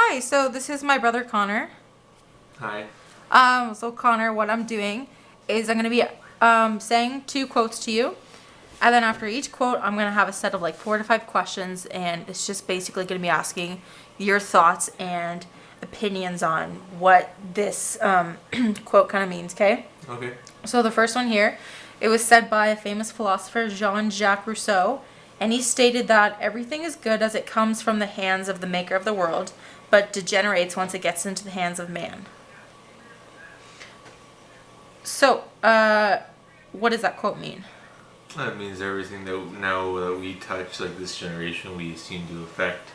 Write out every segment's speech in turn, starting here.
Hi, so this is my brother Connor. Hi. So Connor, what I'm doing is I'm gonna be saying two quotes to you, and then after each quote, I'm gonna have a set of like 4 to 5 questions, and it's just basically gonna be asking your thoughts and opinions on what this quote kind of means. Okay. Okay. So the first one here, it was said by a famous philosopher, Jean-Jacques Rousseau, and he stated that everything is good as it comes from the hands of the maker of the world, but degenerates once it gets into the hands of man. So, what does that quote mean? That means everything that now that we touch, like this generation, we seem to affect.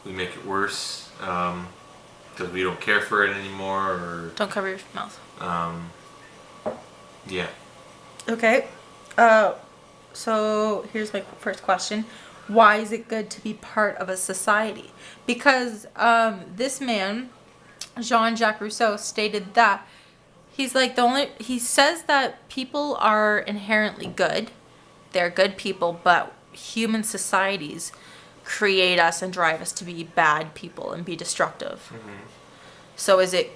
We make it worse because we don't care for it anymore, or Don't cover your mouth. yeah. Okay. So here's my first question. Why is it good to be part of a society? Because this man, Jean-Jacques Rousseau, stated that he says that people are inherently good. They're good people, but human societies create us and drive us to be bad people and be destructive. Mm-hmm. So is it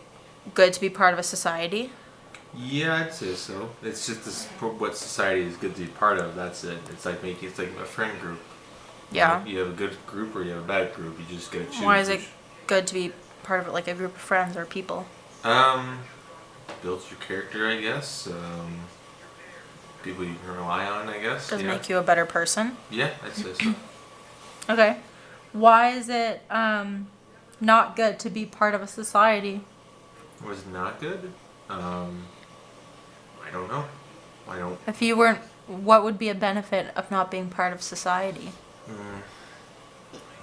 good to be part of a society? Yeah, I'd say so. It's just this, what society is good to be part of. That's it. It's like a friend group. Yeah. You have a good group or you have a bad group. You just gotta choose. Why is it good to be part of it, like a group of friends or people? Builds your character, I guess. People you can rely on, I guess. Does it yeah. make you a better person? Yeah, I'd say so. Okay. Why is it not good to be part of a society? Was not good? I don't know. I don't. If you weren't, what would be a benefit of not being part of society? You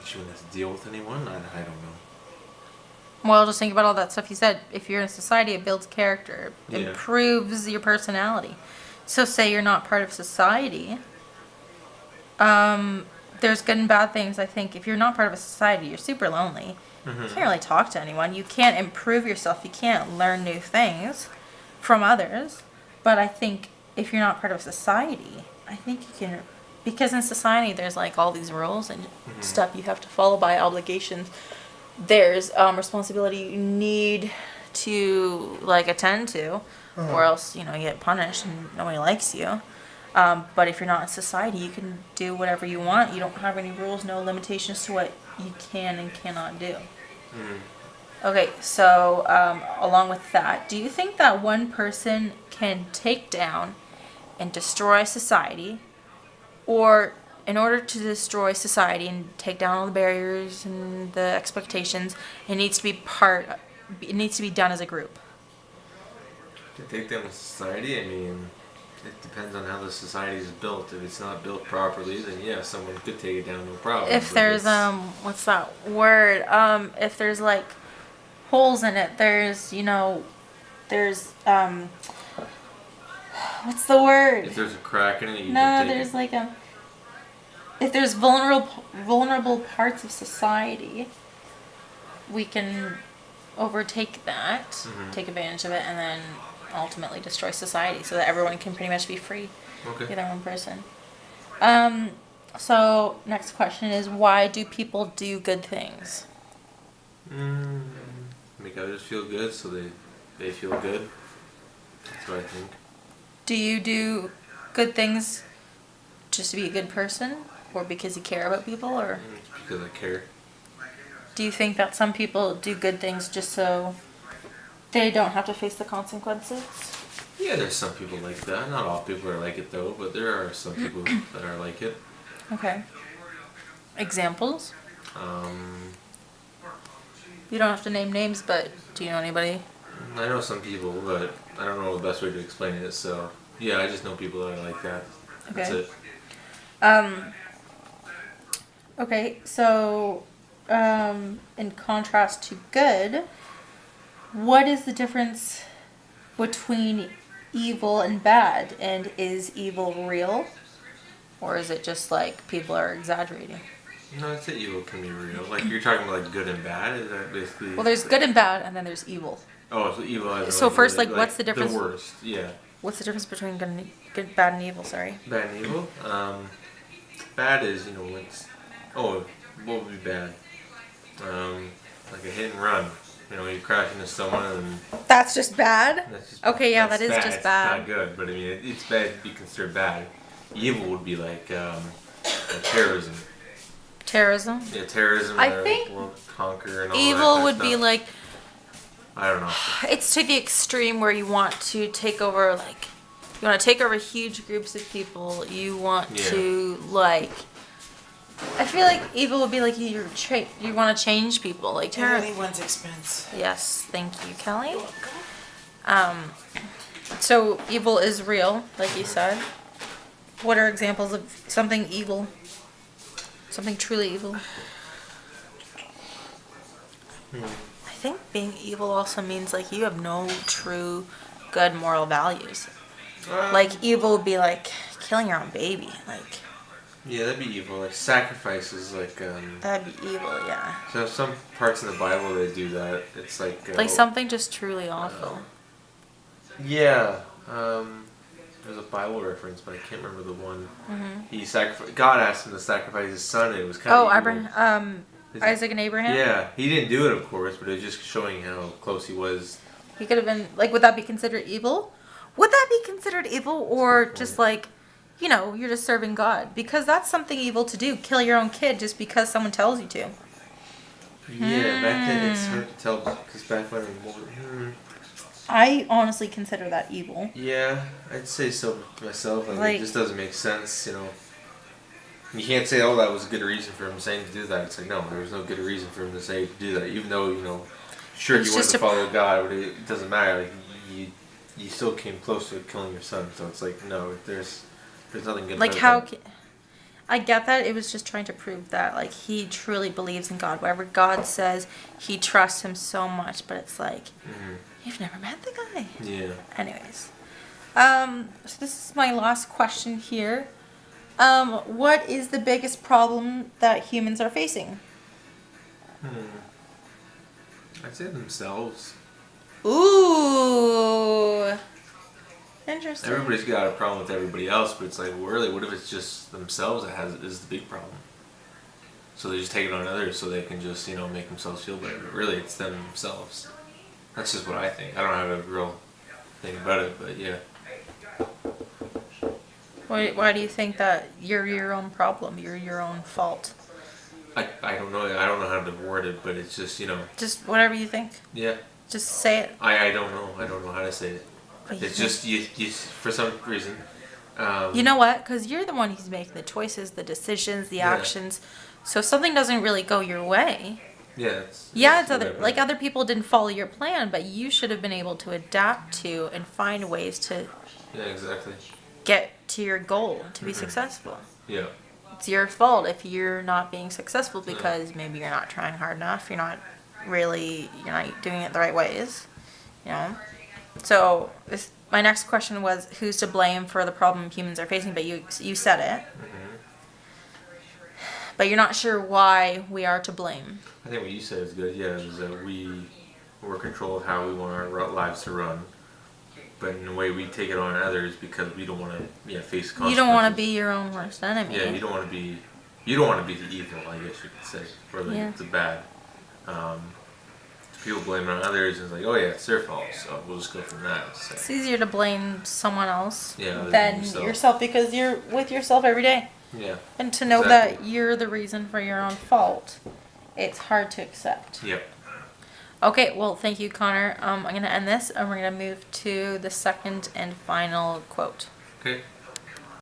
shouldn't have to deal with anyone. I don't know. Well, just think about all that stuff you said. If you're in a society, it builds character, Yeah. improves your personality. So say you're not part of society. There's good and bad things. I think if you're not part of a society, you're super lonely. Mm-hmm. You can't really talk to anyone. You can't improve yourself. You can't learn new things from others. But I think if you're not part of society, I think you can, because in society there's like all these rules and stuff you have to follow by obligations. There's responsibility you need to like attend to, or else you get punished and nobody likes you. But if you're not in society, you can do whatever you want. You don't have any rules, no limitations to what you can and cannot do. Okay, so along with that, do you think that one person can take down and destroy society, or in order to destroy society and take down all the barriers and the expectations, it needs to be done as a group? To take down a society, I mean, it depends on how the society is built. If it's not built properly, then yeah, someone could take it down, no problem. If But there's what's that word? If there's like holes in it, there's what's the word? if there's a crack in it, you No, can take there's it. like if there's vulnerable parts of society, we can overtake that, take advantage of it, and then ultimately destroy society so that everyone can pretty much be free, be Okay. their own person. So next question is, why do people do good things? Make others feel good, so they feel good. That's what I think. Do you do good things just to be a good person, or because you care about people, or Because I care. do you think that some people do good things just so they don't have to face the consequences? Yeah, there's some people like that. Not all people are like it though, but there are some people that are like it. Okay. Examples? Um, You don't have to name names, but do you know anybody? I know some people, but I don't know the best way to explain it. So yeah, I just know people that are like that. That's Okay. it. Okay, so in contrast to good, what is the difference between evil and bad? And is evil real? Or is it just like people are exaggerating? No, I'd say evil can be real. Like you're talking about like good and bad. Is that basically? Well, there's good and bad, and then there's evil. Oh, so evil. As in, So first, like, what's the difference? The worst. Yeah. What's the difference between good, bad, and evil? Sorry. Bad and evil. Bad is what's. Oh, what would be bad? like a hit and run. You know, you crash into someone and That's just bad? that's just Okay, yeah, that's that is bad. just It's bad. not good, but I mean, it's bad to be considered bad. Evil would be like terrorism. Terrorism? Yeah, terrorism. I or think world conquer and all that Evil kind of would be stuff. like, I don't know. it's to the extreme where you want to take over, like, you want to take over huge groups of people. You want Yeah. to, like, I feel like evil would be like you want to change people. Like, At terror. anyone's expense. Yes, thank you, Kelly. So evil is real, like you said. What are examples of something evil? Something truly evil? I think being evil also means like you have no true good moral values. Like evil would be like killing your own baby. Like Yeah, that'd be evil. Like sacrifices, like that'd be evil, yeah. so some parts in the Bible that do that. It's Like something just truly awful. Yeah. There's a Bible reference, but I can't remember the one. Mm-hmm. He sacrificed. God asked him to sacrifice his son, and it was kind of. Oh, Abraham, Isaac and Abraham. Yeah, he didn't do it, of course, but it was just showing how close he was. He could have been like, would that be considered evil? Would that be considered evil, or just like, you know, you're just serving God? Because that's something evil to do. Kill your own kid just because someone tells you to. Yeah, back then it's hard to tell because back when I honestly consider that evil. yeah, I'd say so myself. Like- it just doesn't make sense, you know. You can't say, "Oh, that was a good reason for him saying to do that." It's like, no, there was no good reason for him to say to do that, even though sure It's he wanted just to a- follow God, but it doesn't matter. Like you still came close to killing your son, so it's like, no, there's nothing good. Like about how? that. I get that it was just trying to prove that like he truly believes in God. Whatever God says, he trusts him so much. But it's like you've never met the guy. Yeah. Anyways, so this is my last question here. What is the biggest problem that humans are facing? I'd say themselves. Ooh, interesting. Everybody's got a problem with everybody else, but it's like, really, what if it's just themselves that is the big problem? So they just take it on others so they can just, make themselves feel better. But really, it's themselves. That's just what I think. I don't have a real thing about it, but yeah. Why do you think that you're your own problem? You're your own fault. I don't know. I don't know how to word it, but it's just, Just whatever you think. yeah. Just say it. I don't know. I don't know how to say it. But you It's think- just, you for some reason. You know what? Because you're the one who's making the choices, the decisions, the actions. So if something doesn't really go your way, Yeah. it's whatever. other people didn't follow your plan, but you should have been able to adapt to and find ways to Yeah, exactly. get to your goal to be successful. Yeah. It's your fault if you're not being successful because maybe you're not trying hard enough. You're not doing it the right ways. So my next question was, who's to blame for the problem humans are facing? But you said it. But you're not sure why we are to blame. I think what you said is good. Yeah, is that we're in control of how we want our lives to run, but in a way we take it on others because we don't want to face consequences. You don't want to be your own worst enemy. Yeah, you don't want to be the evil, I guess you could say, or the bad. People blame it on others, and it's like, oh yeah, it's their fault, so we'll just go from that. So. It's easier to blame someone else Yeah, other than than yourself because you're with yourself every day. Yeah. And to know Exactly. that you're the reason for your own fault, it's hard to accept. Yep. Okay, well, thank you, Connor. I'm going to end this, and we're going to move to the second and final quote. Okay.